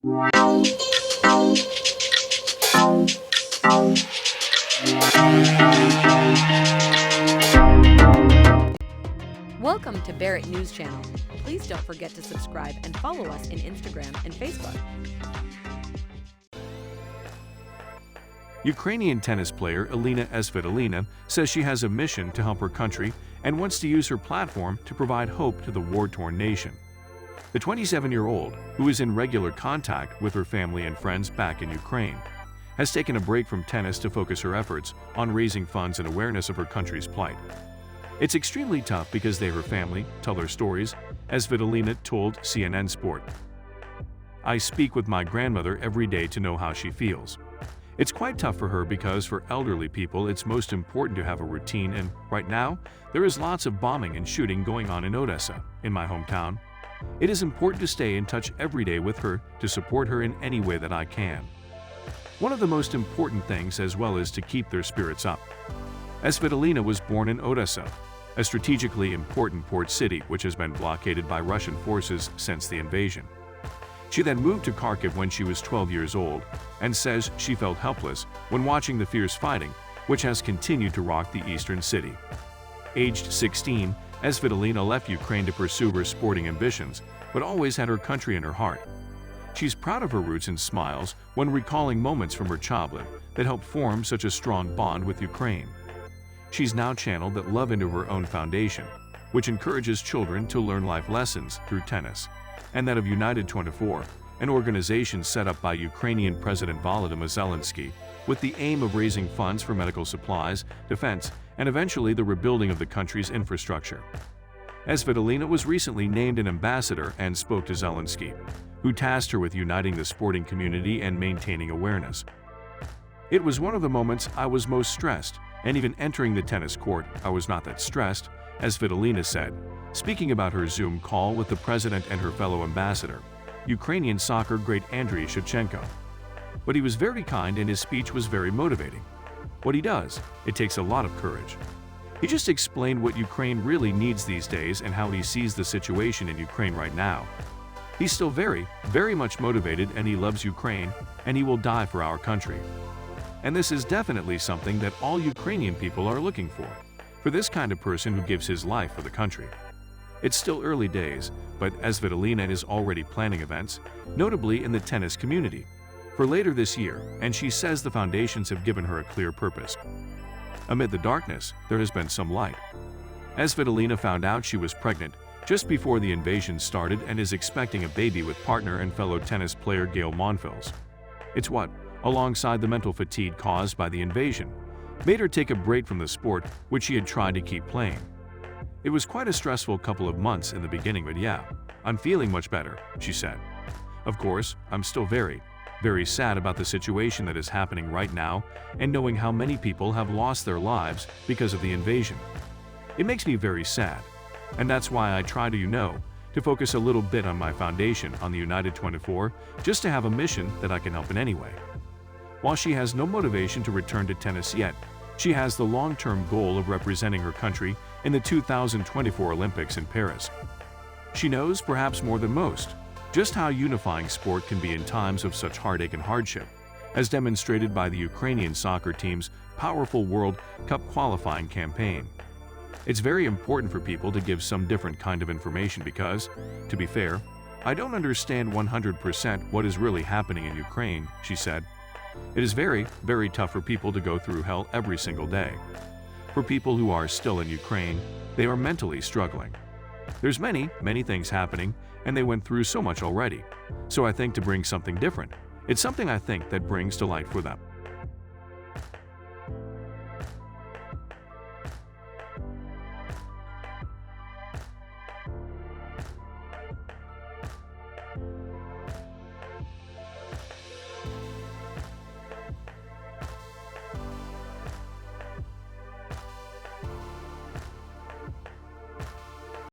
Welcome to Barrett News Channel. Please don't forget to subscribe and follow us in Instagram and Facebook. Ukrainian tennis player Elina Svitolina says she has a mission to help her country and wants to use her platform to provide hope to the war-torn nation. The 27-year-old, who is in regular contact with her family and friends back in Ukraine, has taken a break from tennis to focus her efforts on raising funds and awareness of her country's plight. It's extremely tough because her family tell their stories, as Svitolina told CNN Sport. "I speak with my grandmother every day to know how she feels. It's quite tough for her because for elderly people it's most important to have a routine, and right now there is lots of bombing and shooting going on in Odessa, in my hometown. It is important to stay in touch every day with her to support her in any way that I can. One of the most important things as well is to keep their spirits up." Svitolina was born in Odessa, a strategically important port city which has been blockaded by Russian forces since the invasion. She then moved to Kharkiv when she was 12 years old and says she felt helpless when watching the fierce fighting, which has continued to rock the eastern city. Aged 16, Svitolina left Ukraine to pursue her sporting ambitions, but always had her country in her heart. She's proud of her roots and smiles when recalling moments from her childhood that helped form such a strong bond with Ukraine. She's now channeled that love into her own foundation, which encourages children to learn life lessons through tennis, and that of United 24, an organization set up by Ukrainian President Volodymyr Zelensky with the aim of raising funds for medical supplies, defense, and eventually the rebuilding of the country's infrastructure. Svitolina was recently named an ambassador and spoke to Zelensky, who tasked her with uniting the sporting community and maintaining awareness. "It was one of the moments I was most stressed, and even entering the tennis court, I was not that stressed," Svitolina said, speaking about her Zoom call with the president and her fellow ambassador, Ukrainian soccer great Andriy Shevchenko. "But he was very kind and his speech was very motivating. What he does, it takes a lot of courage. He just explained what Ukraine really needs these days and how he sees the situation in Ukraine right now. He's still very, very much motivated and he loves Ukraine and he will die for our country. And this is definitely something that all Ukrainian people are looking for this kind of person who gives his life for the country." It's still early days, but Svitolina is already planning events, notably in the tennis community, for later this year, and she says the foundations have given her a clear purpose. Amid the darkness, there has been some light. Svitolina found out she was pregnant just before the invasion started and is expecting a baby with partner and fellow tennis player Gail Monfils. It's what, alongside the mental fatigue caused by the invasion, made her take a break from the sport which she had tried to keep playing. "It was quite a stressful couple of months in the beginning, but yeah, I'm feeling much better," she said. "Of course, I'm still very, very sad about the situation that is happening right now and knowing how many people have lost their lives because of the invasion. It makes me very sad, and that's why I try to focus a little bit on my foundation on the United 24 just to have a mission that I can help in any way." While she has no motivation to return to tennis yet, she has the long-term goal of representing her country in the 2024 Olympics in Paris. She knows, perhaps more than most, just how unifying sport can be in times of such heartache and hardship, as demonstrated by the Ukrainian soccer team's powerful World Cup qualifying campaign. "It's very important for people to give some different kind of information because, to be fair, I don't understand 100% what is really happening in Ukraine," she said. "It is very, very tough for people to go through hell every single day. For people who are still in Ukraine, they are mentally struggling. There's many, many things happening, and they went through so much already. So I think to bring something different, it's something I think that brings to light for them."